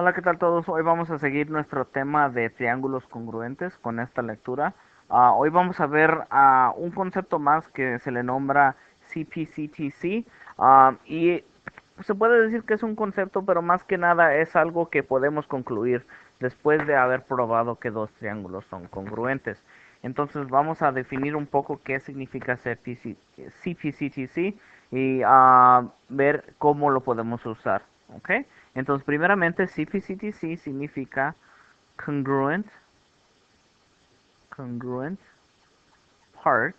Hola, ¿qué tal todos? Hoy vamos a seguir nuestro tema de triángulos congruentes con esta lectura. Hoy vamos a ver un concepto más que se le nombra CPCTC. Y se puede decir que es un concepto, pero más que nada es algo que podemos concluir después de haber probado que dos triángulos son congruentes. Entonces vamos a definir un poco qué significa CPCTC y ver cómo lo podemos usar. ¿Ok? Entonces, primeramente, CPCTC significa congruent, congruent parts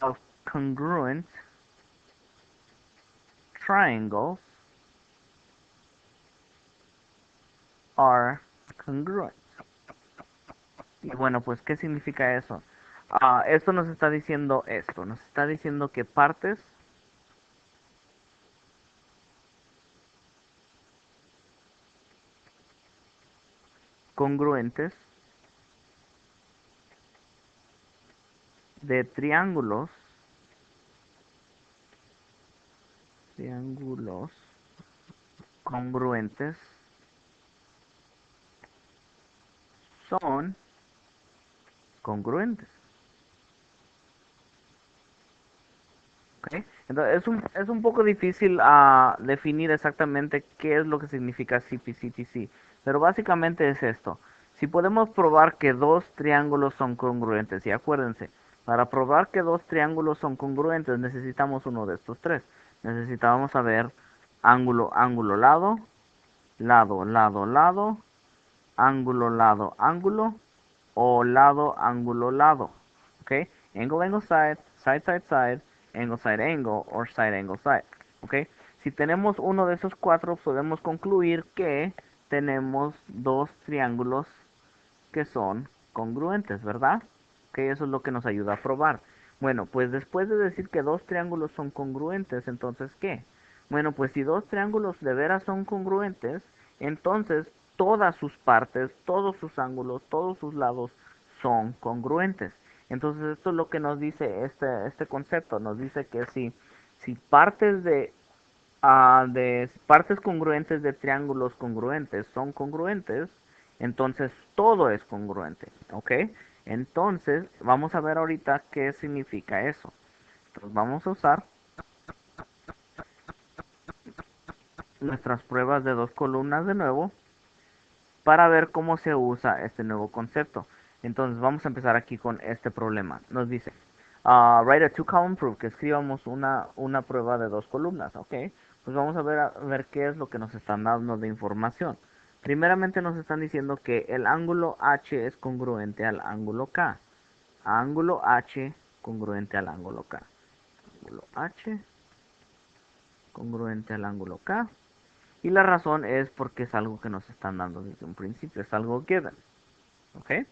of congruent triangles are congruent. Y bueno, pues, ¿qué significa eso? Esto nos está diciendo esto, nos está diciendo que partes congruentes de triángulos congruentes son congruentes. ¿Ok? Entonces es un poco difícil definir exactamente qué es lo que significa CPCTC, pero básicamente es esto. Si podemos probar que dos triángulos son congruentes, y acuérdense, para probar que dos triángulos son congruentes necesitamos uno de estos tres. Necesitamos saber ángulo, ángulo, lado, lado, lado, lado, ángulo, lado, ángulo, o lado, ángulo, lado. ¿Ok? Angle, angle, side, side, side, side, angle, side, angle, or side, angle, side. ¿Ok? Si tenemos uno de esos cuatro, podemos concluir que tenemos dos triángulos que son congruentes, ¿verdad? Que eso es lo que nos ayuda a probar. Bueno, pues después de decir que dos triángulos son congruentes, entonces ¿qué? Bueno, pues si dos triángulos de veras son congruentes, entonces todas sus partes, todos sus ángulos, todos sus lados son congruentes. Entonces esto es lo que nos dice este concepto. Nos dice que si partes de partes congruentes de triángulos congruentes son congruentes, entonces todo es congruente, ¿ok? Entonces, vamos a ver ahorita qué significa eso. Entonces, vamos a usar nuestras pruebas de dos columnas de nuevo para ver cómo se usa este nuevo concepto. Entonces, vamos a empezar aquí con este problema. Nos dice, write a two-column proof, que escribamos una prueba de dos columnas, ¿ok? Pues vamos a ver qué es lo que nos están dando de información. Primeramente nos están diciendo que el ángulo H es congruente al ángulo K. Ángulo H congruente al ángulo K. Ángulo H congruente al ángulo K. Y la razón es porque es algo que nos están dando desde un principio, es algo given. ¿Ok?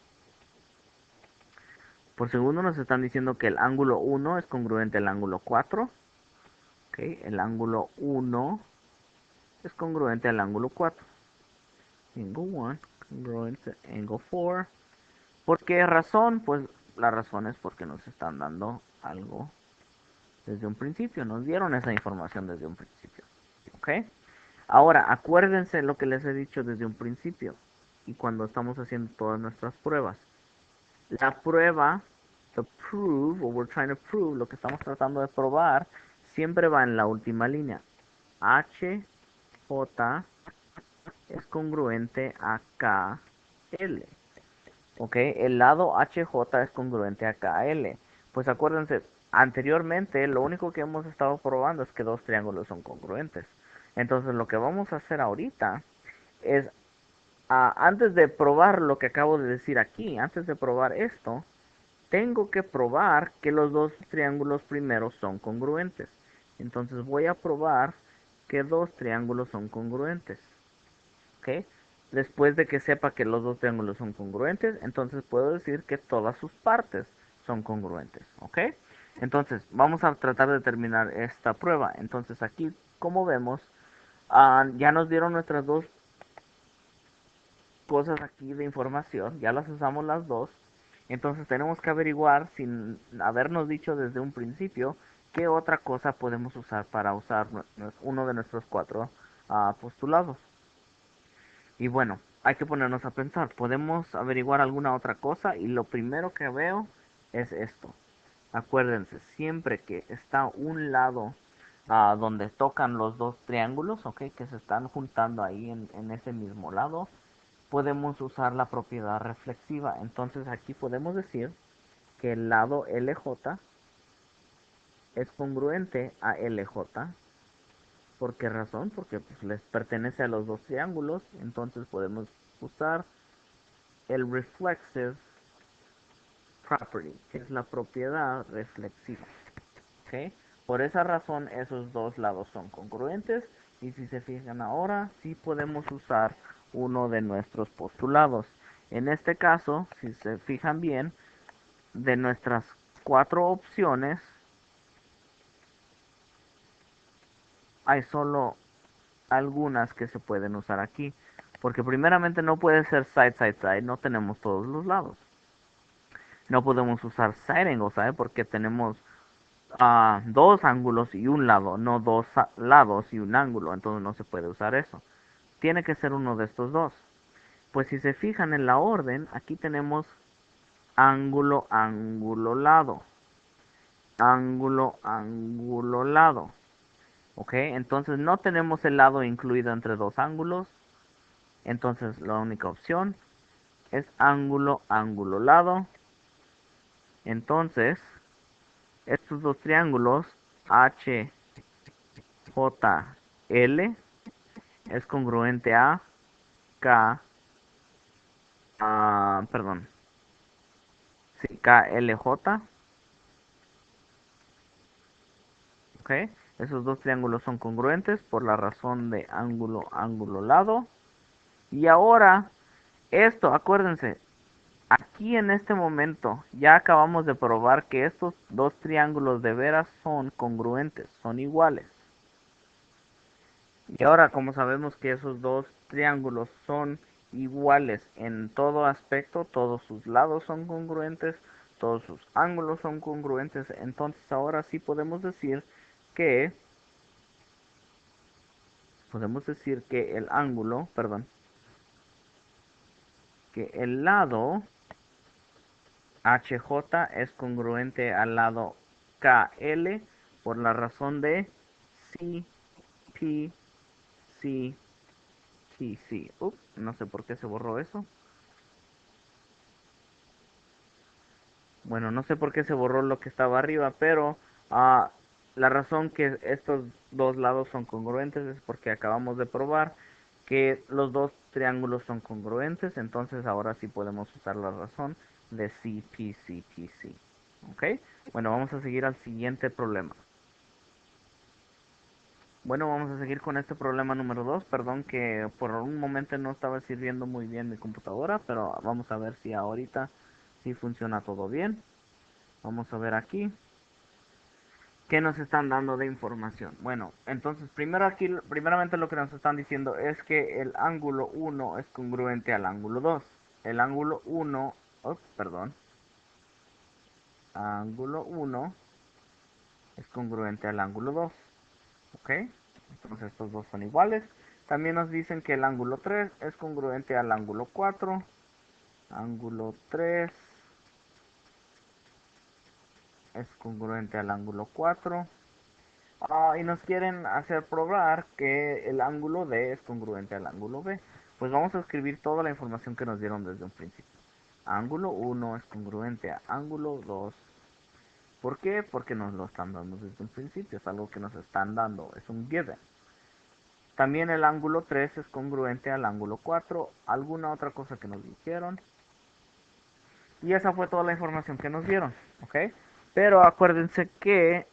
Por segundo nos están diciendo que el ángulo 1 es congruente al ángulo 4. ¿Ok? El ángulo 1 es congruente al ángulo 4. Angle 1 congruente angle 4. ¿Por qué razón? Pues la razón es porque nos están dando algo desde un principio, nos dieron esa información desde un principio. ¿Ok? Ahora, acuérdense lo que les he dicho desde un principio y cuando estamos haciendo todas nuestras pruebas. La prueba, the prove, what we're trying to prove, lo que estamos tratando de probar, siempre va en la última línea. H, J es congruente a K, L. ¿Ok? El lado HJ es congruente a KL. Pues acuérdense, anteriormente lo único que hemos estado probando es que dos triángulos son congruentes. Entonces lo que vamos a hacer ahorita es, antes de probar lo que acabo de decir aquí, antes de probar esto, tengo que probar que los dos triángulos primeros son congruentes. Entonces voy a probar que dos triángulos son congruentes. ¿Ok? Después de que sepa que los dos triángulos son congruentes, entonces puedo decir que todas sus partes son congruentes. ¿Ok? Entonces, vamos a tratar de terminar esta prueba. Entonces, aquí, como vemos, ya nos dieron nuestras dos cosas aquí de información, ya las usamos las dos. Entonces, tenemos que averiguar, sin habernos dicho desde un principio, qué otra cosa podemos usar para usar uno de nuestros cuatro postulados. Y bueno, hay que ponernos a pensar, podemos averiguar alguna otra cosa y lo primero que veo es esto. Acuérdense, siempre que está un lado donde tocan los dos triángulos, ok, que se están juntando ahí en ese mismo lado, podemos usar la propiedad reflexiva. Entonces aquí podemos decir que el lado LJ es congruente a LJ. ¿Por qué razón? Porque pues, les pertenece a los dos triángulos. Entonces podemos usar el reflexive property, que es la propiedad reflexiva. ¿Ok? Por esa razón esos dos lados son congruentes. Y si se fijan ahora, sí podemos usar uno de nuestros postulados. En este caso, si se fijan bien, de nuestras 4 opciones, hay solo algunas que se pueden usar aquí. Porque primeramente no puede ser side, side, side. No tenemos todos los lados. No podemos usar side angle, ¿sabe? Porque tenemos dos ángulos y un lado, no dos lados y un ángulo. Entonces no se puede usar eso. Tiene que ser uno de estos dos. Pues si se fijan en la orden, aquí tenemos ángulo, ángulo, lado. Ángulo, ángulo, lado. Ok, entonces no tenemos el lado incluido entre dos ángulos. Entonces la única opción es ángulo, ángulo, lado. Entonces, estos dos triángulos H, J, L es congruente a K, perdón, sí, KLJ. Ok, esos dos triángulos son congruentes por la razón de ángulo, ángulo, lado. Y ahora, esto, acuérdense, aquí en este momento ya acabamos de probar que estos dos triángulos de veras son congruentes, son iguales. Y ahora, como sabemos que esos dos triángulos son iguales en todo aspecto, todos sus lados son congruentes, todos sus ángulos son congruentes, entonces ahora sí que podemos decir que el ángulo, perdón, que el lado HJ es congruente al lado KL por la razón de CP, CTC. Ups, no sé por qué se borró eso. Bueno, no sé por qué se borró lo que estaba arriba, pero la razón que estos dos lados son congruentes es porque acabamos de probar que los dos triángulos son congruentes, entonces ahora sí podemos usar la razón de CPCTC. ¿Ok? Bueno, vamos a seguir al siguiente problema. Bueno, vamos a seguir con este problema número 2. Perdón que por un momento no estaba sirviendo muy bien mi computadora, pero vamos a ver si ahorita sí funciona todo bien. Vamos a ver aquí. ¿Qué nos están dando de información? Bueno, entonces primeramente lo que nos están diciendo es que el ángulo 1 es congruente al ángulo 2. El ángulo 1, perdón, ángulo 1 es congruente al ángulo 2. ¿Ok? Entonces estos dos son iguales. También nos dicen que el ángulo 3 es congruente al ángulo 4. Ángulo 3 es congruente al ángulo 4. Y nos quieren hacer probar que el ángulo D es congruente al ángulo B. Pues vamos a escribir toda la información que nos dieron desde un principio. Ángulo 1 es congruente a ángulo 2. ¿Por qué? Porque nos lo están dando desde un principio. Es algo que nos están dando. Es un given. También el ángulo 3 es congruente al ángulo 4. ¿Alguna otra cosa que nos dijeron? Y esa fue toda la información que nos dieron. ¿Ok? Pero acuérdense que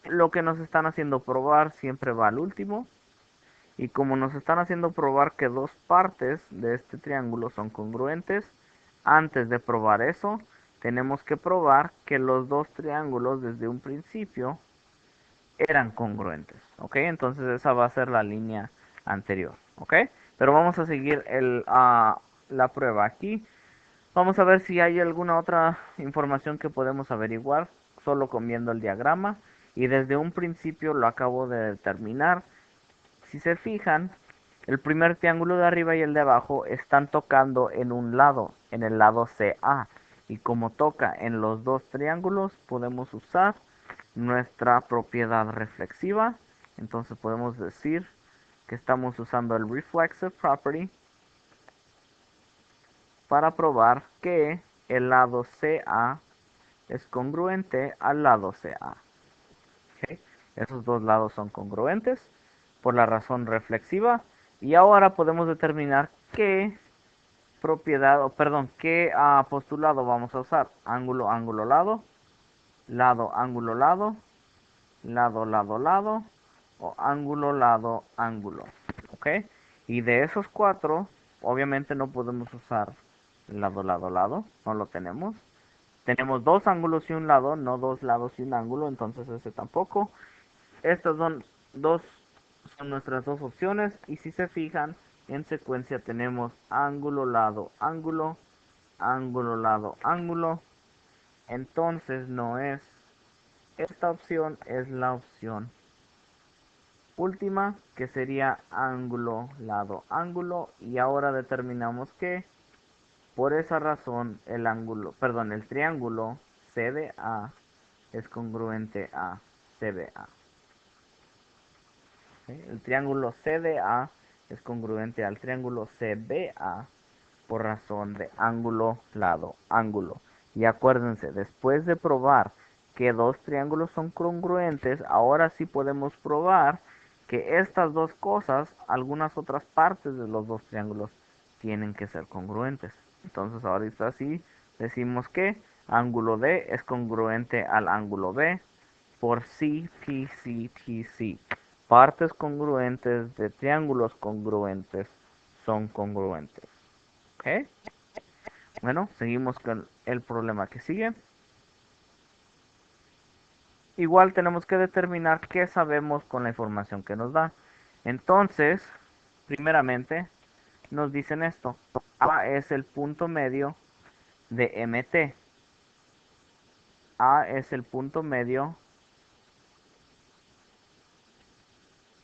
lo que nos están haciendo probar siempre va al último. Y como nos están haciendo probar que dos partes de este triángulo son congruentes, antes de probar eso, tenemos que probar que los dos triángulos desde un principio eran congruentes. ¿Ok? Entonces esa va a ser la línea anterior. ¿Ok? Pero vamos a seguir la prueba aquí. Vamos a ver si hay alguna otra información que podemos averiguar solo con viendo el diagrama. Y desde un principio lo acabo de determinar. si se fijan, el primer triángulo de arriba y el de abajo están tocando en un lado, en el lado CA. Y como toca en los dos triángulos, podemos usar nuestra propiedad reflexiva. Entonces podemos decir que estamos usando el reflexive property para probar que el lado CA es congruente al lado CA. ¿Okay? Esos dos lados son congruentes por la razón reflexiva. Y ahora podemos determinar qué propiedad, o perdón, qué postulado vamos a usar. Ángulo, ángulo, lado, lado, ángulo, lado, lado, lado, lado, o ángulo, lado, ángulo. ¿Ok? Y de esos cuatro, obviamente no podemos usar lado, lado, lado, no lo tenemos. Tenemos dos ángulos y un lado, no dos lados y un ángulo, entonces ese tampoco. Estas son nuestras dos opciones, y si se fijan, en secuencia tenemos ángulo, lado, ángulo, ángulo, lado, ángulo. Entonces no es esta opción, es la opción última, que sería ángulo, lado, ángulo. Y ahora determinamos que por esa razón el triángulo CDA es congruente a CBA. ¿Sí? El triángulo CDA es congruente al triángulo CBA por razón de ángulo, lado, ángulo. Y acuérdense, después de probar que dos triángulos son congruentes, ahora sí podemos probar que estas dos cosas, algunas otras partes de los dos triángulos, tienen que ser congruentes. Entonces ahorita sí decimos que ángulo D es congruente al ángulo B por CPCTC. Partes congruentes de triángulos congruentes son congruentes. ¿Ok? Bueno, seguimos con el problema que sigue. Igual tenemos que determinar qué sabemos con la información que nos da. Entonces, primeramente, nos dicen esto. A es el punto medio de MT. A es el punto medio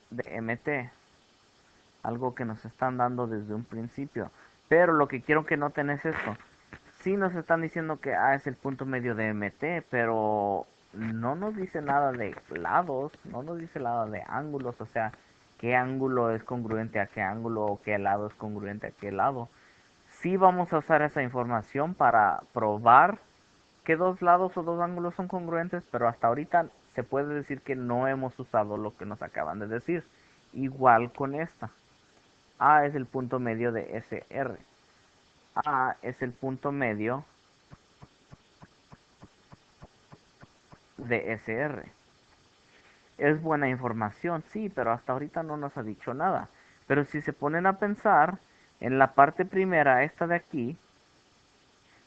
de MT. Algo que nos están dando desde un principio. Pero lo que quiero que noten es esto. Sí nos están diciendo que A es el punto medio de MT, pero no nos dice nada de lados, no nos dice nada de ángulos, o sea, qué ángulo es congruente a qué ángulo o qué lado es congruente a qué lado. Sí vamos a usar esa información para probar que dos lados o dos ángulos son congruentes, pero hasta ahorita se puede decir que no hemos usado lo que nos acaban de decir. Igual con esta. A es el punto medio de SR. A es el punto medio de SR. Es buena información, sí, pero hasta ahorita no nos ha dicho nada. Pero si se ponen a pensar en la parte primera, esta de aquí,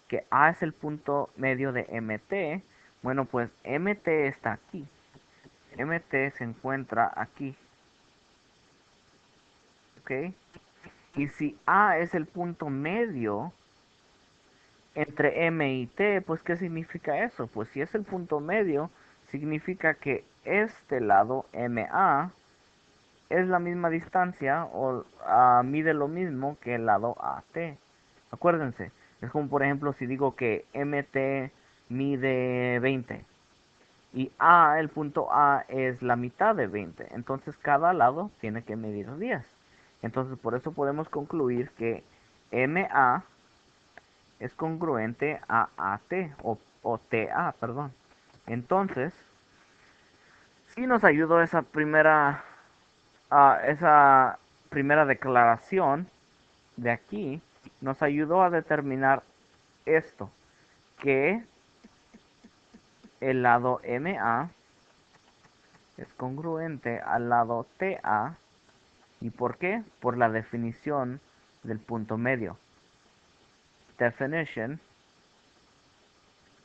que A es el punto medio de MT, bueno, pues MT está aquí. MT se encuentra aquí. ¿Ok? Y si A es el punto medio entre M y T, pues ¿qué significa eso? Pues si es el punto medio, significa que este lado MA es la misma distancia o mide lo mismo que el lado AT. Acuérdense, es como por ejemplo si digo que MT mide 20 y el punto A es la mitad de 20, entonces cada lado tiene que medir 10. Entonces por eso podemos concluir que MA es congruente a AT o TA, perdón. Entonces, sí nos ayudó esa primera declaración de aquí, nos ayudó a determinar esto, que el lado MA es congruente al lado TA. ¿Y por qué? Por la definición del punto medio. Definition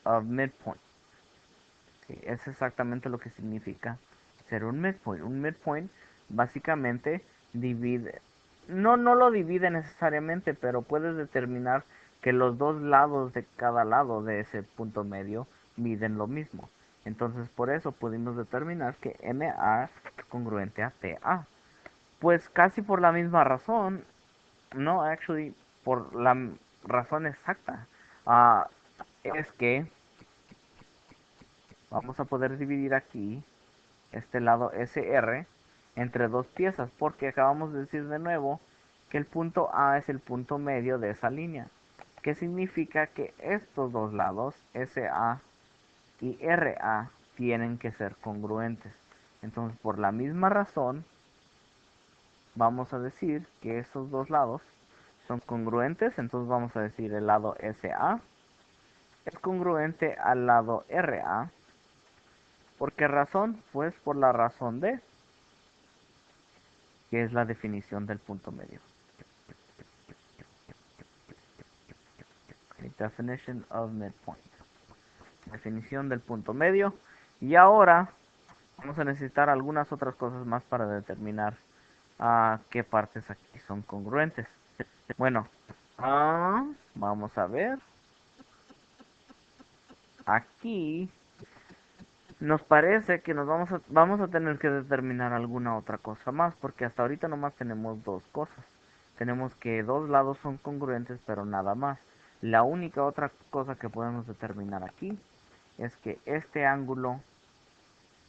of midpoint. Sí, es exactamente lo que significa ser un midpoint. Un midpoint básicamente divide, no lo divide necesariamente, pero puedes determinar que los dos lados de cada lado de ese punto medio miden lo mismo. Entonces por eso pudimos determinar que MA es congruente a TA. Pues casi por la misma razón, no, actually, por la razón exacta. Ah, es que vamos a poder dividir aquí este lado SR entre dos piezas, porque acabamos de decir de nuevo que el punto A es el punto medio de esa línea, que significa que estos dos lados, SA y RA, tienen que ser congruentes. Entonces, por la misma razón, vamos a decir que esos dos lados son congruentes. Entonces vamos a decir el lado SA es congruente al lado RA. ¿Por qué razón? Pues por la razón de que es la definición del punto medio. Okay, definition of midpoint. Definición del punto medio. Y ahora vamos a necesitar algunas otras cosas más para determinar qué partes aquí son congruentes. Bueno, vamos a ver. Aquí nos parece que vamos a tener que determinar alguna otra cosa más, porque hasta ahorita nomás tenemos dos cosas. Tenemos que dos lados son congruentes, pero nada más. La única otra cosa que podemos determinar aquí es que este ángulo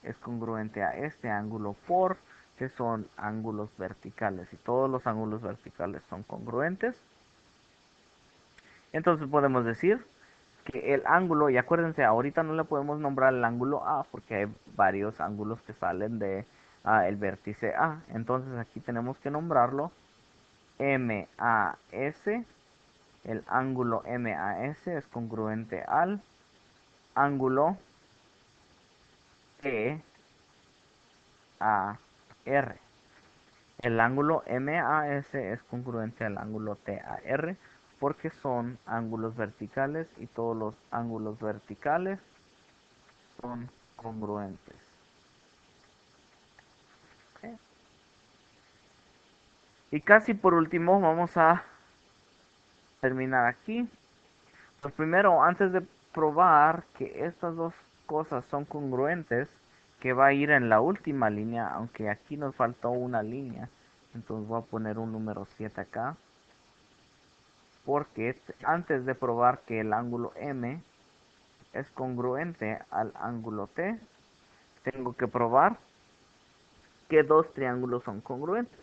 es congruente a este ángulo porque son ángulos verticales y todos los ángulos verticales son congruentes. Entonces podemos decir que el ángulo, y acuérdense, ahorita no le podemos nombrar el ángulo A porque hay varios ángulos que salen de el vértice A. Entonces aquí tenemos que nombrarlo MAS. El ángulo MAS es congruente al ángulo TAR. El ángulo MAS es congruente al ángulo TAR porque son ángulos verticales y todos los ángulos verticales son congruentes. ¿Ok? Y casi por último vamos a terminar aquí. Pues primero, antes de probar que estas dos cosas son congruentes, que va a ir en la última línea, aunque aquí nos faltó una línea, entonces voy a poner un número 7 acá, porque antes de probar que el ángulo M es congruente al ángulo T, tengo que probar que dos triángulos son congruentes.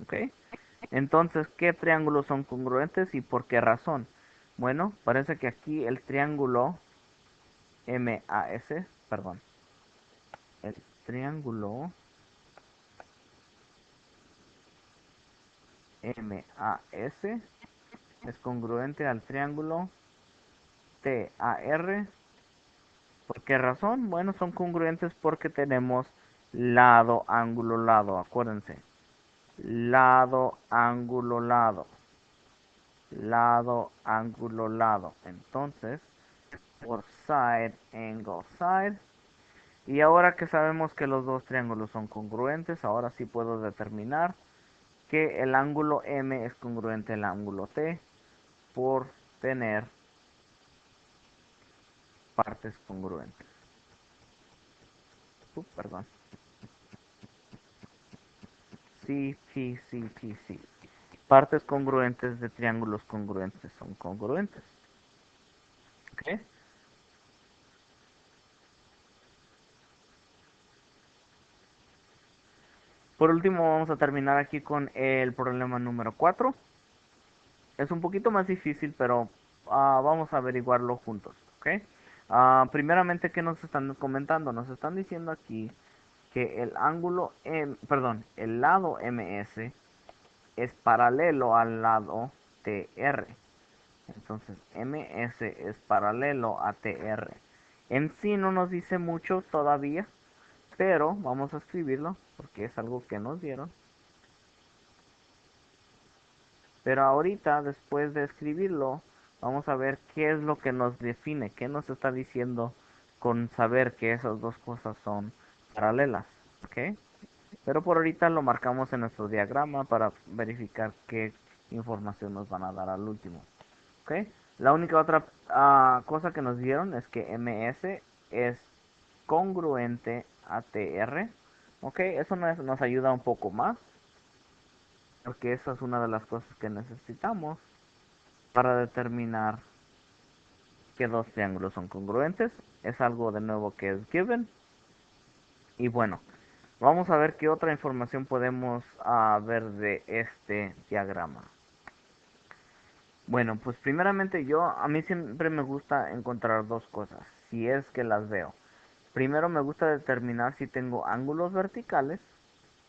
¿Ok? Entonces, ¿qué triángulos son congruentes y por qué razón? Bueno, parece que aquí el triángulo MAS, perdón, el triángulo MAS es congruente al triángulo TAR. ¿Por qué razón? Bueno, son congruentes porque tenemos lado, ángulo, lado, acuérdense. Lado, ángulo, lado. Lado, ángulo, lado. Entonces, por side, angle, side. Y ahora que sabemos que los dos triángulos son congruentes, ahora sí puedo determinar que el ángulo M es congruente al ángulo T por tener partes congruentes. Perdón. Sí, sí, sí, sí, sí. Partes congruentes de triángulos congruentes son congruentes. ¿Ok? Por último, vamos a terminar aquí con el problema número 4. Es un poquito más difícil, pero vamos a averiguarlo juntos. ¿Ok? Primeramente, ¿qué nos están comentando? Nos están diciendo aquí que el ángulo, perdón, el lado MS es paralelo al lado TR. Entonces, MS es paralelo a TR. En sí no nos dice mucho todavía, pero vamos a escribirlo porque es algo que nos dieron. Pero ahorita, después de escribirlo, vamos a ver qué es lo que nos define, qué nos está diciendo con saber que esas dos cosas son paralelas. ¿Ok? Pero por ahorita lo marcamos en nuestro diagrama para verificar qué información nos van a dar al último. ¿Ok? La única otra cosa que nos dieron es que MS es congruente a TR. ¿Ok? Eso nos ayuda un poco más. porque esa es una de las cosas que necesitamos para determinar que dos triángulos son congruentes. Es algo de nuevo que es given. Y bueno, vamos a ver qué otra información podemos ver de este diagrama. Bueno, pues primeramente a mí siempre me gusta encontrar dos cosas, si es que las veo. Primero me gusta determinar si tengo ángulos verticales,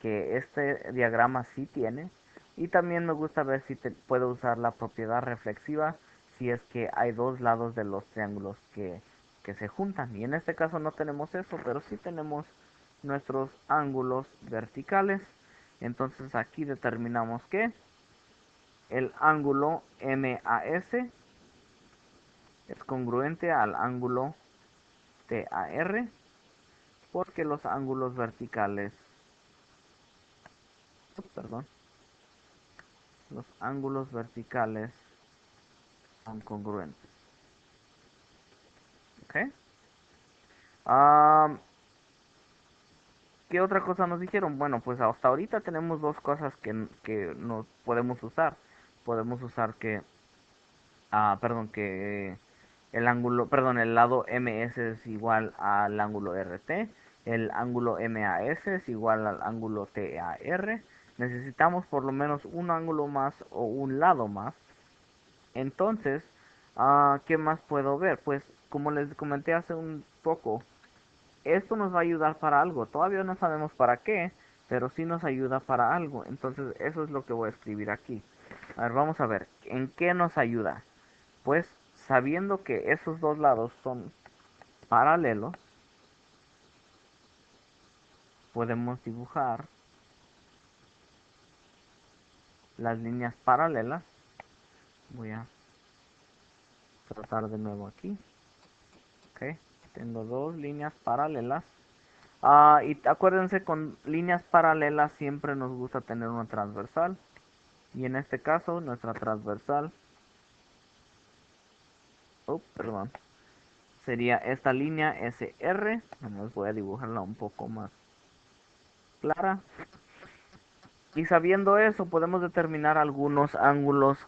que este diagrama sí tiene, y también me gusta ver si puedo usar la propiedad reflexiva si es que hay dos lados de los triángulos que se juntan. Y en este caso no tenemos eso, pero sí tenemos nuestros ángulos verticales. Entonces aquí determinamos que el ángulo MAS es congruente al ángulo TAR porque los ángulos verticales, perdón, los ángulos verticales son congruentes. ¿Ok? Am, ¿Qué otra cosa nos dijeron? Bueno, pues hasta ahorita tenemos dos cosas que nos podemos usar. Podemos usar que el ángulo, perdón, el lado MS es igual al ángulo RT, el ángulo MAS es igual al ángulo TAR. Necesitamos por lo menos un ángulo más o un lado más. Entonces, ¿qué más puedo ver? Pues como les comenté hace un poco, esto nos va a ayudar para algo. Todavía no sabemos para qué, pero sí nos ayuda para algo. Entonces, eso es lo que voy a escribir aquí. A ver, vamos a ver, ¿en qué nos ayuda? Pues sabiendo que esos dos lados son paralelos, podemos dibujar las líneas paralelas. Voy a tratar de nuevo aquí. Ok, tengo dos líneas paralelas. Y acuérdense, con líneas paralelas siempre nos gusta tener una transversal. Y en este caso, nuestra transversal, perdón, sería esta línea SR. Vamos, voy a dibujarla un poco más clara. Y sabiendo eso, podemos determinar algunos ángulos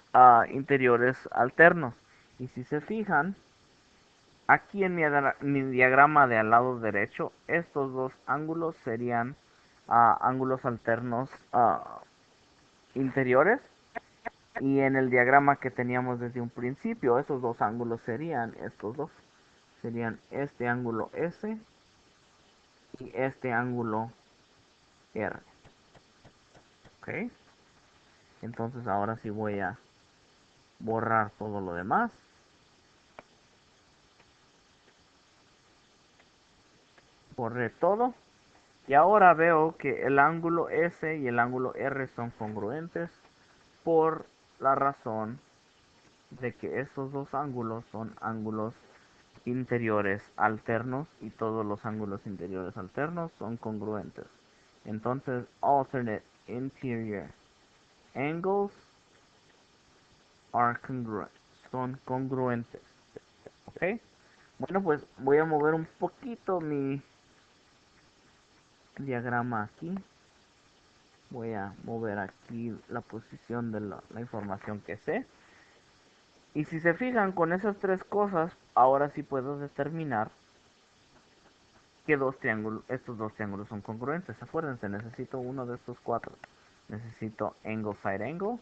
interiores alternos. Y si se fijan, aquí en mi diagrama de al lado derecho, estos dos ángulos serían ángulos alternos interiores. Y en el diagrama que teníamos desde un principio, esos dos ángulos serían estos dos. Serían este ángulo S y este ángulo R. ¿Ok? Entonces ahora sí voy a borrar todo lo demás. Borré todo. Y ahora veo que el ángulo S y el ángulo R son congruentes por la razón de que estos dos ángulos son ángulos interiores alternos y todos los ángulos interiores alternos son congruentes. Entonces, alternate interior angles are congruent, son congruentes. ¿Ok? Bueno, pues voy a mover un poquito mi diagrama aquí. Voy a mover aquí la posición de la información que sé. Y si se fijan con esas tres cosas, ahora sí puedo determinar que estos dos triángulos son congruentes. Acuérdense, necesito uno de estos cuatro. Necesito angle, side, angle,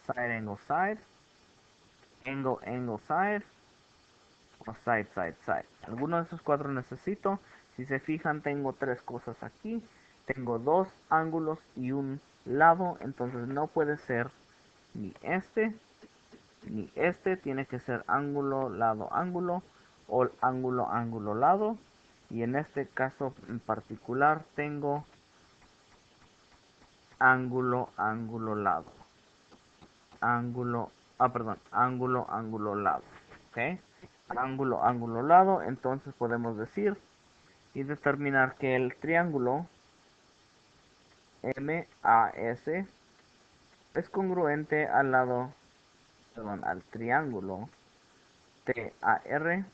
side, angle, side, angle, angle, side, o side, side, side. Alguno de esos cuatro necesito. Si se fijan, tengo tres cosas aquí. Tengo dos ángulos y un lado, entonces no puede ser ni este, tiene que ser ángulo, lado, ángulo, o ángulo, ángulo, lado. Y en este caso en particular tengo ángulo, ángulo, lado. Ángulo, perdón, ángulo, ángulo, lado. ¿Ok? Ángulo, ángulo, lado. Entonces podemos decir y determinar que el triángulo MAS es congruente al lado, perdón, al triángulo TAR.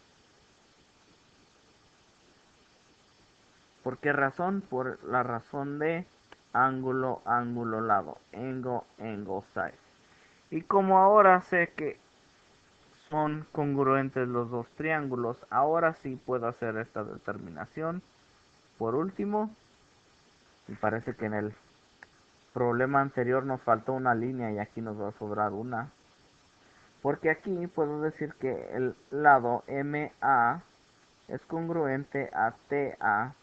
¿Por qué razón? Por la razón de ángulo, ángulo, lado, angle, angle, side. Y como ahora sé que son congruentes los dos triángulos, ahora sí puedo hacer esta determinación. Por último, me parece que en el problema anterior nos faltó una línea y aquí nos va a sobrar una. Porque aquí puedo decir que el lado MA es congruente a TA.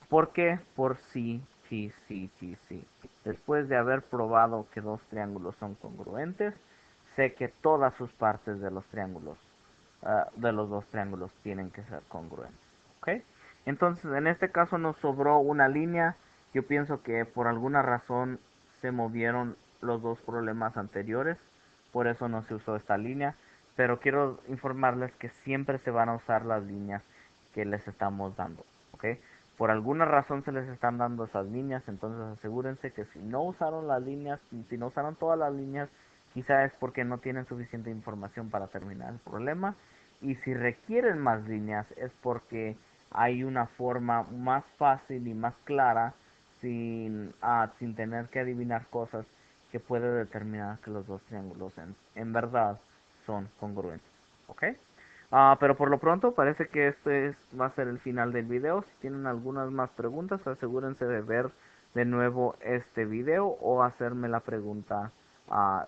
¿Por qué? Por sí, sí, sí, sí, sí. Después de haber probado que dos triángulos son congruentes, sé que todas sus partes de los triángulos, de los dos triángulos, tienen que ser congruentes. ¿Ok? Entonces, en este caso nos sobró una línea. Yo pienso que por alguna razón se movieron los dos problemas anteriores, por eso no se usó esta línea. Pero quiero informarles que siempre se van a usar las líneas que les estamos dando. ¿Ok? Por alguna razón se les están dando esas líneas, entonces asegúrense que si no usaron las líneas, si no usaron todas las líneas, quizá es porque no tienen suficiente información para terminar el problema. Y si requieren más líneas es porque hay una forma más fácil y más clara, sin tener que adivinar cosas, que puede determinar que los dos triángulos en verdad son congruentes. ¿Ok? Pero por lo pronto parece que va a ser el final del video. Si tienen algunas más preguntas, asegúrense de ver de nuevo este video o hacerme la pregunta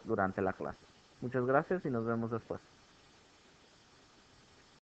durante la clase. Muchas gracias y nos vemos después.